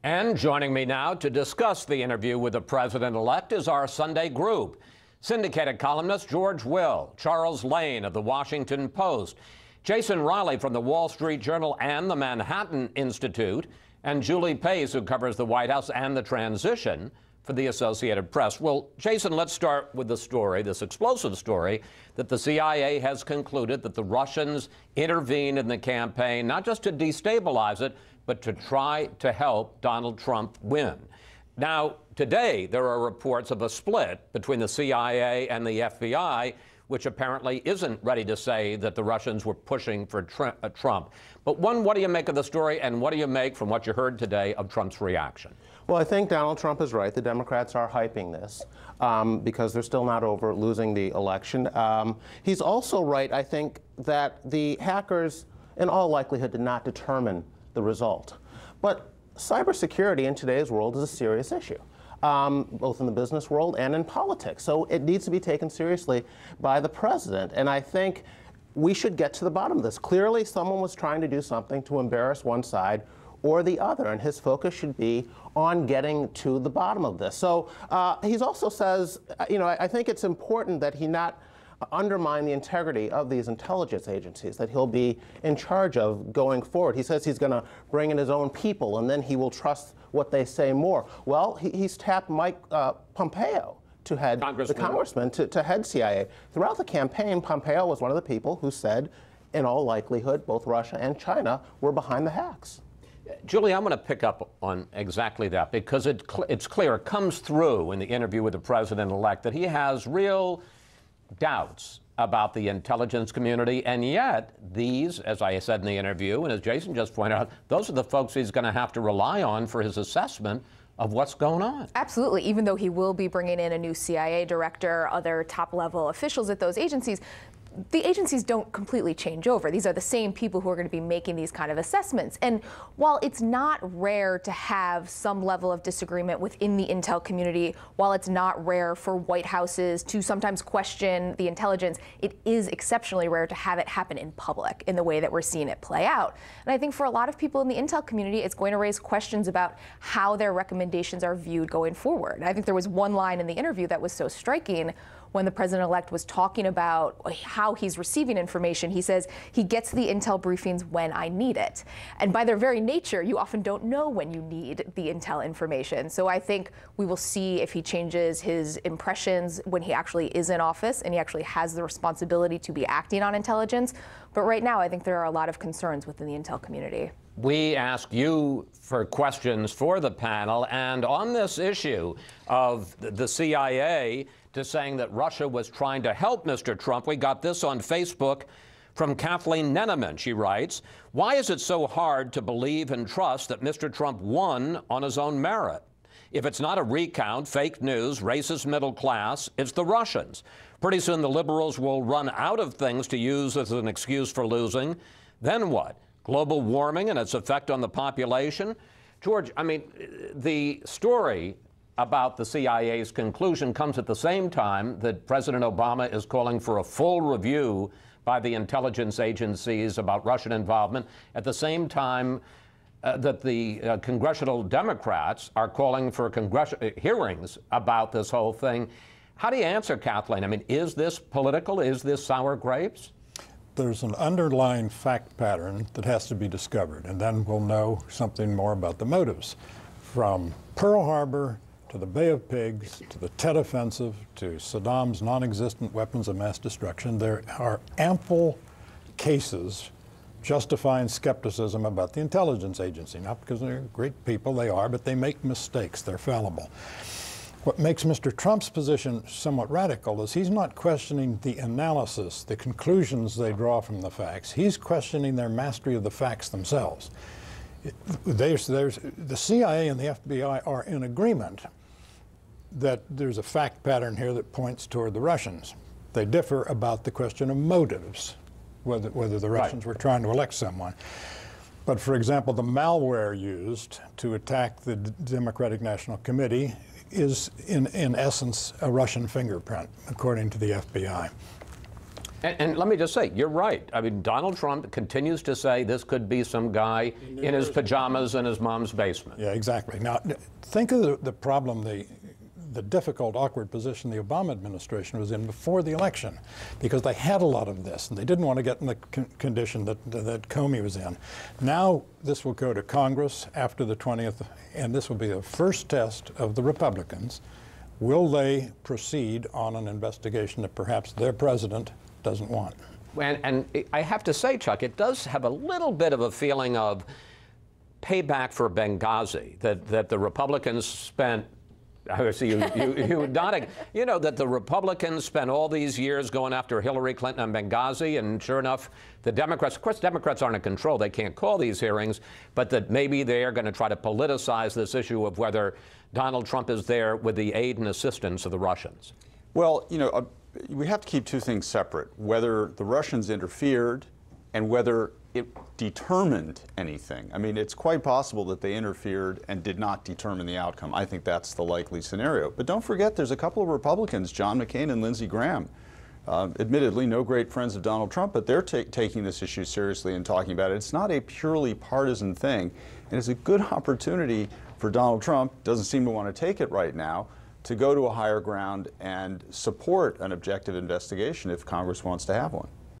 And joining me now to discuss the interview with the president-elect is our Sunday group. Syndicated columnist George Will, Charles Lane of the Washington Post, Jason Riley from the Wall Street Journal and the Manhattan Institute, and Julie Pace, who covers the White House and the transition for the Associated Press. Well, Jason, let's start with the story, this explosive story, that the CIA has concluded that the Russians intervened in the campaign, not just to destabilize it, but to try to help Donald Trump win. Now, today, there are reports of a split between the CIA and the FBI, which apparently isn't ready to say that the Russians were pushing for Trump. But one, what do you make of the story, and what do you make from what you heard today of Trump's reaction? Well, I think Donald Trump is right. The Democrats are hyping this because they're still not over losing the election. He's also right, I think, that the hackers, in all likelihood, did not determine the result. But cybersecurity in today's world is a serious issue, both in the business world and in politics. So it needs to be taken seriously by the president. And I think we should get to the bottom of this. Clearly, someone was trying to do something to embarrass one side or the other, and his focus should be on getting to the bottom of this. So he also says, you know, I think it's important that he not undermine the integrity of these intelligence agencies that he'll be in charge of going forward. He says he's going to bring in his own people, and then he will trust what they say more. Well, he's tapped Mike Pompeo to head the congressman to head CIA. Throughout the campaign, Pompeo was one of the people who said, in all likelihood, both Russia and China were behind the hacks. Julie, I'm going to pick up on exactly that because it's clear, it comes through in the interview with the president-elect that he has real doubts about the intelligence community, and yet these, as I said in the interview, and as Jason just pointed out, those are the folks he's going to have to rely on for his assessment of what's going on. Absolutely. Even though he will be bringing in a new CIA director, other top-level officials at those agencies, the agencies don't completely change over. These are the same people who are going to be making these kind of assessments. And while it's not rare to have some level of disagreement within the intel community, while it's not rare for White Houses to sometimes question the intelligence, it is exceptionally rare to have it happen in public in the way that we're seeing it play out. And I think for a lot of people in the intel community, it's going to raise questions about how their recommendations are viewed going forward. And I think there was one line in the interview that was so striking when the president-elect was talking about how he's receiving information. He says he gets the intel briefings when I need it. And by their very nature, you often don't know when you need the intel information. So I think we will see if he changes his impressions when he actually is in office and he actually has the responsibility to be acting on intelligence. But right now, I think there are a lot of concerns within the intel community. We ask you for questions for the panel, and on this issue of the CIA to saying that Russia was trying to help Mr. Trump, we got this on Facebook from Kathleen Neneman. She writes, "Why is it so hard to believe and trust that Mr. Trump won on his own merit? If it's not a recount, fake news, racist middle class, it's the Russians. Pretty soon the liberals will run out of things to use as an excuse for losing. Then what? Global warming and its effect on the population?" George, I mean, the story about the CIA's conclusion comes at the same time that President Obama is calling for a full review by the intelligence agencies about Russian involvement, at the same time that the congressional Democrats are calling for hearings about this whole thing. How do you answer, Kathleen? I mean, is this political? Is this sour grapes? There's an underlying fact pattern that has to be discovered, and then we'll know something more about the motives. From Pearl Harbor to the Bay of Pigs, to the Tet Offensive, to Saddam's non-existent weapons of mass destruction, there are ample cases justifying skepticism about the intelligence agency. Not because they're great people, they are, but they make mistakes, they're fallible. What makes Mr. Trump's position somewhat radical is he's not questioning the analysis, the conclusions they draw from the facts. He's questioning their mastery of the facts themselves. The CIA and the FBI are in agreement that there's a fact pattern here that points toward the Russians. They differ about the question of motives, whether the Russians were trying to elect someone. But for example, the malware used to attack the Democratic National Committee is in essence a Russian fingerprint, according to the FBI. And let me just say, you're right. I mean, Donald Trump continues to say this could be some guy in his pajamas in his mom's basement. Yeah, exactly. Now, think of the problem, the difficult, awkward position the Obama administration was in before the election, because they had a lot of this, and they didn't want to get in the condition that Comey was in. Now, this will go to Congress after the 20th, and this will be the first test of the Republicans. Will they proceed on an investigation that perhaps their president doesn't want? And I have to say, Chuck, it does have a little bit of a feeling of payback for Benghazi, that the Republicans spent. I see you nodding. You know, that the Republicans spent all these years going after Hillary Clinton and Benghazi, and sure enough, the Democrats, of course, Democrats aren't in control. They can't call these hearings, but that maybe they are going to try to politicize this issue of whether Donald Trump is there with the aid and assistance of the Russians. Well, you know, we have to keep two things separate, whether the Russians interfered and whether it determined anything. I mean, it's quite possible that they interfered and did not determine the outcome. I think that's the likely scenario. But don't forget, there's a couple of Republicans, John McCain and Lindsey Graham, admittedly no great friends of Donald Trump, but they're taking this issue seriously and talking about it. It's not a purely partisan thing, and it's a good opportunity for Donald Trump, doesn't seem to want to take it right now, to go to a higher ground and support an objective investigation if Congress wants to have one.